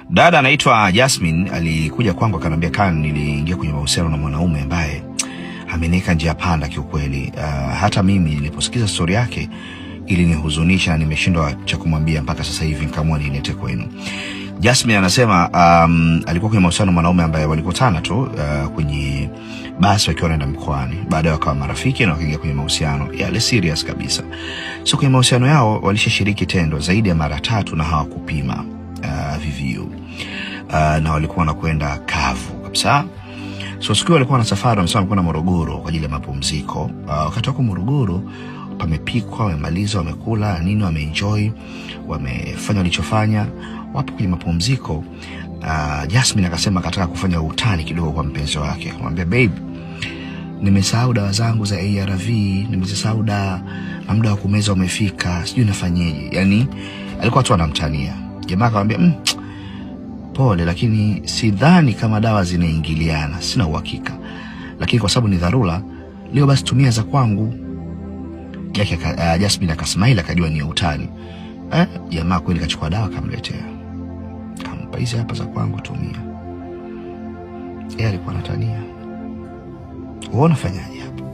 Dada anaitwa Jasmine alikuja kwangu akaniambia, Khan, niliingia kwenye mahusiano na mwanaume ambaye ameniweka njia panda kiukweli. Hata mimi niliposikiza story yake ilinihuzunisha na nimeshindwa cha kumwambia mpaka sasa hivi, nikaamua nilete kwenu. Jasmine anasema alikuwa kwenye mahusiano na mwanaume ambaye walikutana tu kwenye basi wakiwa wanaenda mkoani. Baadaye wakawa marafiki na wakaingia kwenye mahusiano yale serious kabisa. So kwenye mahusiano yao walishashiriki tendo zaidi ya mara 3 na hawakupima VVU. Na walikuwa wanakwenda kavu kabisa. So siku walikuwa na safari, wamesema kwenda Morogoro kwa ajili ya mapumziko. Wakati wako Morogoro pamepikwa, wamemaliza, wamekula nini, wameenjoy, wamefanya walichofanya, wapo kwenye mapumziko. Jasmine akasema kataka kufanya utani kidogo kwa mpenzi wake. Akamwambia, babe, nimesahau dawa zangu za ARV, nimesahau dawa na muda wa kumeza umefika, sijui nafanyeje. Yani alikuwa tu anamtania. Jamaa akamwambia, pole, lakini sidhani kama dawa zinaingiliana, sina uhakika. Lakini kwa sababu ni dharura, leo basi tumia za kwangu. Jasmine akasmile, akajua ni utani. Jamaa kweli kachukua dawa kamletea. Kampa, hizi hapa za kwangu, tumia. Yeye alikuwa anatania. Unaona fanyaje hapo?